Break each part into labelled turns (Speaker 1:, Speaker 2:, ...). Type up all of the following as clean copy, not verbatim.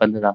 Speaker 1: 15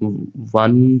Speaker 1: 1,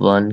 Speaker 1: 1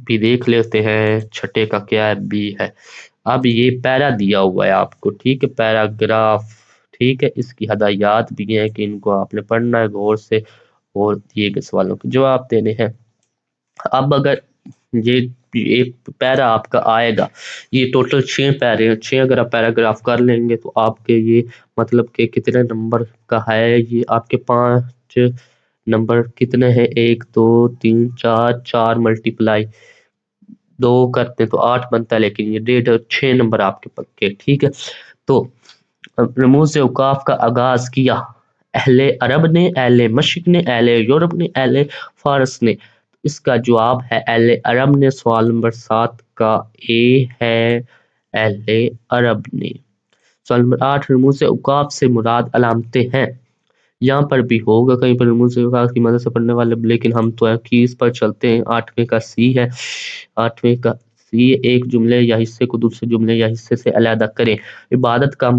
Speaker 1: بھی دیکھ لیتے ہیں چھٹے کا کیا بھی ہے۔ اب یہ پیرا دیا ہوا ہے آپ کو، ٹھیک ہے، پیراگراف، ٹھیک ہے، اس کی ہدایات بھی ہیں کہ ان کو آپ نے پڑھنا ہے غور سے اور دیے گئے سوالوں کے جواب دینے ہیں۔ اب اگر یہ ایک پیرا آپ کا آئے گا، یہ ٹوٹل 6 پیرے ہیں، 6 اگر آپ پیراگراف کر لیں گے تو آپ کے یہ مطلب کہ کتنے نمبر کا ہے، یہ آپ کے 5 نمبر کتنے ہیں، 1 2 3 4، 4 ملٹیپلائی 2 کرتے تو 8 بنتا ہے، لیکن یہ 6 نمبر آپ کے پکے، ٹھیک ہے۔ تو رموز اوقاف کا آغاز کیا اہل عرب نے، اہل مشرق نے، اہل یورپ نے، اہل فارس نے؟ اس کا جواب ہے اہل عرب نے۔ سوال نمبر 7 کا اے ہے اہل عرب نے۔ سوال نمبر 8، رموز اوقاف سے مراد علامتیں ہیں؟ یہاں پر بھی ہوگا کہیں پر رموز اوقاف کی مدد سے پڑھنے والے، لیکن ہم تو کیس پر چلتے ہیں۔ 8ویں کا سی ہے، 8ویں کا سی، ایک جملے یا حصے کو دوسرے جملے یا حصے سے علیحدہ کریں۔ عبارت کا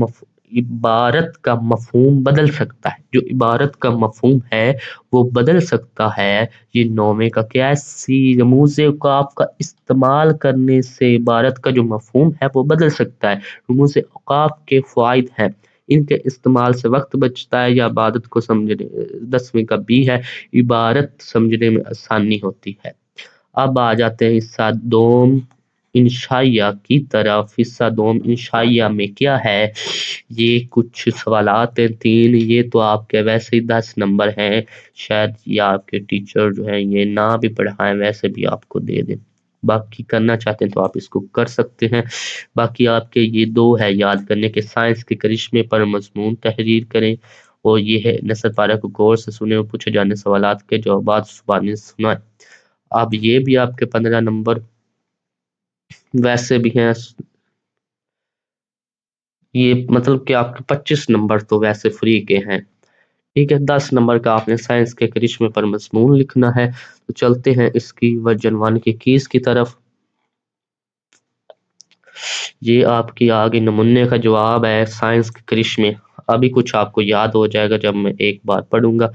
Speaker 1: مفہوم بدل سکتا ہے، جو عبارت کا مفہوم ہے وہ بدل سکتا ہے۔ یہ 9ویں کا کیا ہے، سی، رموز اوقاف کا استعمال کرنے سے عبارت کا جو مفہوم ہے وہ بدل سکتا ہے۔ رموز اوقاف کے فوائد ہیں، ان کے استعمال سے وقت بچتا ہے یا عبادت کو سمجھنے۔ 10ویں کا بی ہے، عبارت سمجھنے میں آسانی ہوتی ہے۔ اب آ جاتے ہیں حصہ دوم انشائیہ کی طرف۔ حصہ دوم انشائیہ میں کیا ہے، یہ کچھ سوالات ہیں 3، یہ تو آپ کے ویسے ہی 10 نمبر ہیں، شاید یہ آپ کے ٹیچر جو ہیں یہ نہ بھی پڑھائیں، ویسے بھی آپ کو دے دیں، باقی کرنا چاہتے ہیں تو آپ اس کو کر سکتے ہیں۔ باقی آپ کے یہ 2 ہے یاد کرنے کے، سائنس کے کرشمے پر مضمون تحریر کریں، اور یہ ہے نثر پارہ کو غور سے سنیں اور پوچھے جانے سوالات کے جوابات زبانی سنائیں۔ اب یہ بھی آپ کے 15 نمبر ویسے بھی ہیں، یہ مطلب کہ آپ کے 25 نمبر تو ویسے فری کے ہیں، ٹھیک ہے۔ 10 نمبر کا آپ نے سائنس کے کرشمے پر مضمون لکھنا ہے۔ تو چلتے ہیں اس کی ورژن 1 کی کیس کی طرف۔ یہ آپ کی آگے نمونے کا جواب ہے، سائنس کے کرشمے۔ ابھی کچھ آپ کو یاد ہو جائے گا جب میں ایک بار پڑھوں گا،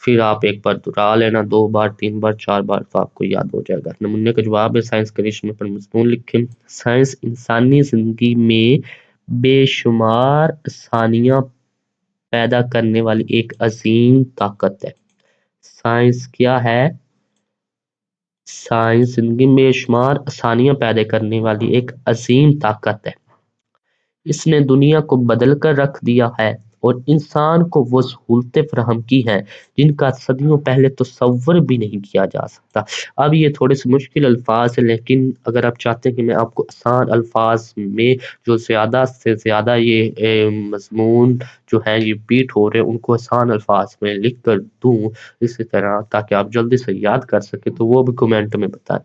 Speaker 1: پھر آپ ایک بار دہرا لینا، 2 بار 3 بار 4 بار تو آپ کو یاد ہو جائے گا۔ نمونے کا جواب ہے، سائنس کرشمے پر مضمون لکھیں۔ سائنس انسانی زندگی میں بے شمار آسانیاں پیدا کرنے والی ایک عظیم طاقت ہے۔ سائنس کیا ہے، سائنس زندگی میں بے شمار آسانیاں پیدا کرنے والی ایک عظیم طاقت ہے۔ اس نے دنیا کو بدل کر رکھ دیا ہے اور انسان کو وہ سہولتیں فراہم کی ہیں جن کا صدیوں پہلے تصور بھی نہیں کیا جا سکتا۔ اب یہ تھوڑے سے مشکل الفاظ ہیں، لیکن اگر آپ چاہتے ہیں کہ میں آپ کو آسان الفاظ میں جو زیادہ سے زیادہ یہ مضمون جو ہیں یہ بیٹ ہو رہے ہیں ان کو آسان الفاظ میں لکھ کر دوں اسی طرح، تاکہ آپ جلدی سے یاد کر سکیں، تو وہ بھی کمنٹ میں بتائیں۔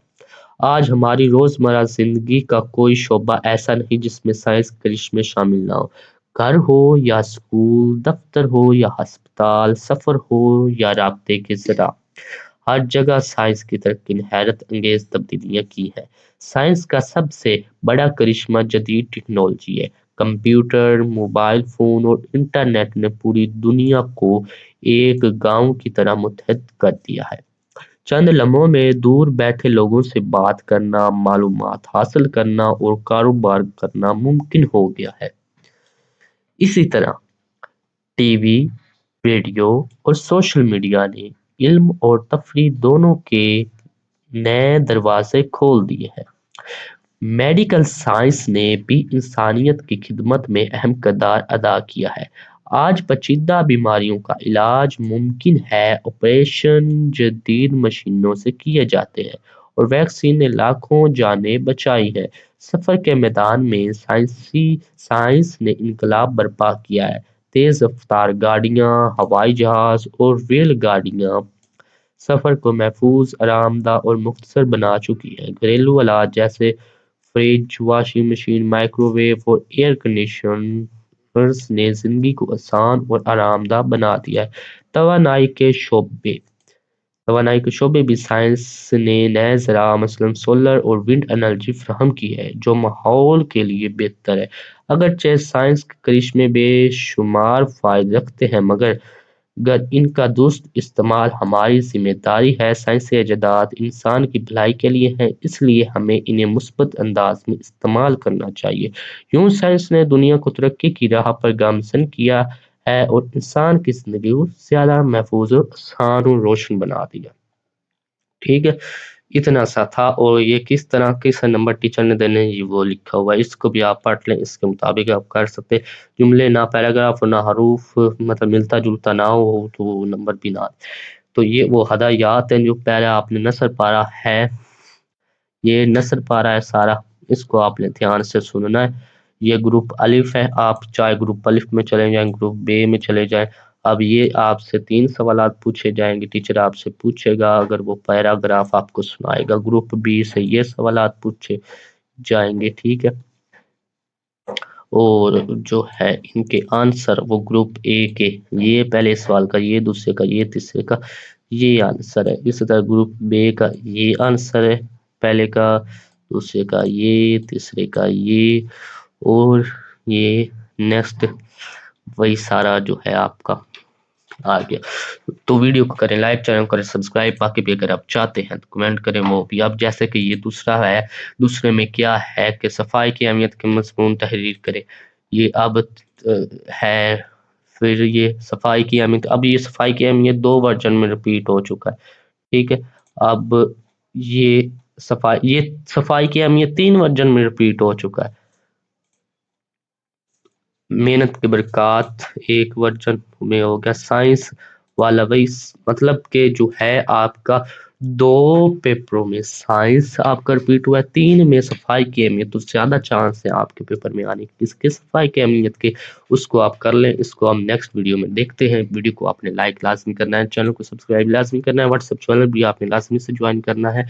Speaker 1: آج ہماری روزمرہ زندگی کا کوئی شعبہ ایسا نہیں جس میں سائنس کے کرشمے شامل نہ ہو۔ گھر ہو یا اسکول، دفتر ہو یا ہسپتال، سفر ہو یا رابطے کے ذرائع، ہر جگہ سائنس کی ترقی نے حیرت انگیز تبدیلیاں کی ہیں۔ سائنس کا سب سے بڑا کرشمہ جدید ٹیکنالوجی ہے۔ کمپیوٹر، موبائل فون اور انٹرنیٹ نے پوری دنیا کو ایک گاؤں کی طرح متحد کر دیا ہے۔ چند لمحوں میں دور بیٹھے لوگوں سے بات کرنا، معلومات حاصل کرنا اور کاروبار کرنا ممکن ہو گیا ہے۔ اسی طرح ٹی وی، ریڈیو اور سوشل میڈیا نے علم اور تفریح دونوں کے نئے دروازے کھول دیے ہیں۔ میڈیکل سائنس نے بھی انسانیت کی خدمت میں اہم کردار ادا کیا ہے۔ آج پیچیدہ بیماریوں کا علاج ممکن ہے، آپریشن جدید مشینوں سے کیے جاتے ہیں اور ویکسین نے لاکھوں جانیں بچائی ہیں۔ سفر کے میدان میں سائنس نے انقلاب برپا کیا ہے۔ تیز رفتار گاڑیاں، ہوائی جہاز اور ریل گاڑیاں سفر کو محفوظ، آرام دہ اور مختصر بنا چکی ہیں۔ گھریلو آلات جیسے fridge, washing machine, microwave اور ایئر کنڈیشنرز نے زندگی کو آسان اور آرام دہ بنا دیا ہے۔ توانائی کے شعبے بھی سائنس نے نئے ذرائع مثلاً سولر اور ونڈ انرجی فراہم کی ہے، جو ماحول کے لیے بہتر ہے۔ اگرچہ سائنس کے کرشمے بے شمار فوائد رکھتے ہیں، مگر گر ان کا درست استعمال ہماری ذمہ داری ہے۔ سائنسی ایجادات انسان کی بھلائی کے لیے ہیں، اس لیے ہمیں انہیں مثبت انداز میں استعمال کرنا چاہیے۔ یوں سائنس نے دنیا کو ترقی کی راہ پر گامزن کیا ہے اور انسان کی زندگی کو زیادہ محفوظ اور آسان اور روشن بنا دیا۔ ٹھیک ہے، اتنا سا تھا، اور یہ کس طرح کس نمبر ٹیچر نے دینے یہ وہ لکھا ہوا ہے، اس کو بھی آپ پڑھ لیں، اس کے مطابق آپ کر سکتے۔ جملے نہ پیراگراف اور نہ حروف مطلب ملتا جلتا نہ ہو تو وہ نمبر بھی نہ۔ تو یہ وہ ہدایات ہیں جو پہلے آپ نے نثر پارا ہے، یہ نثر پارا ہے سارا، اس کو آپ نے دھیان سے سننا ہے۔ یہ گروپ الف ہے، آپ چاہے گروپ الف میں چلے جائیں، گروپ بے میں چلے جائیں۔ اب یہ آپ سے 3 سوالات پوچھے جائیں گے، ٹیچر آپ سے پوچھے گا اگر وہ پیراگراف آپ کو سنائے گا۔ گروپ بی سے یہ سوالات پوچھے جائیں گے، ٹھیک ہے، اور جو ہے ان کے آنسر وہ گروپ اے کے یہ پہلے سوال کا، یہ دوسرے کا، یہ تیسرے کا یہ آنسر ہے۔ اسی طرح گروپ بے کا یہ آنسر ہے، پہلے کا، دوسرے کا یہ، تیسرے کا یہ، اور یہ نیکسٹ وہی سارا جو ہے آپ کا آ گیا۔ تو ویڈیو کو کریں لائک، چینل کریں سبسکرائب، باقی بھی اگر آپ چاہتے ہیں تو کمنٹ کریں وہ بھی۔ اب جیسے کہ یہ دوسرا ہے، دوسرے میں کیا ہے کہ صفائی کی اہمیت کے مضمون تحریر کرے، یہ اب ہے۔ پھر یہ صفائی کی اہمیت، اب یہ صفائی کی اہمیت 2 ورژن میں رپیٹ ہو چکا ہے، ٹھیک ہے۔ اب یہ صفائی کی اہمیت 3 ورژن میں رپیٹ ہو چکا ہے۔ محنت کے برکات ایک ورژن میں ہو گیا، سائنس والا وہی مطلب کہ جو ہے آپ کا 2 پیپروں میں سائنس آپ کا رپیٹ ہوا ہے، 3 میں صفائی کی اہمیت، تو زیادہ چانس ہے آپ کے پیپر میں آنے کی، اس کے صفائی کی اہمیت کے، اس کو آپ کر لیں۔ اس کو ہم نیکسٹ ویڈیو میں دیکھتے ہیں۔ ویڈیو کو آپ نے لائک لازمی کرنا ہے، چینل کو سبسکرائب لازمی کرنا ہے، واٹس ایپ چینل بھی آپ نے لازمی سے جوائن کرنا ہے۔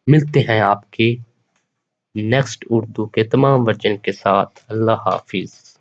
Speaker 1: ملتے ہیں آپ کے نیکسٹ اردو کے تمام ورژن کے ساتھ۔ اللہ حافظ۔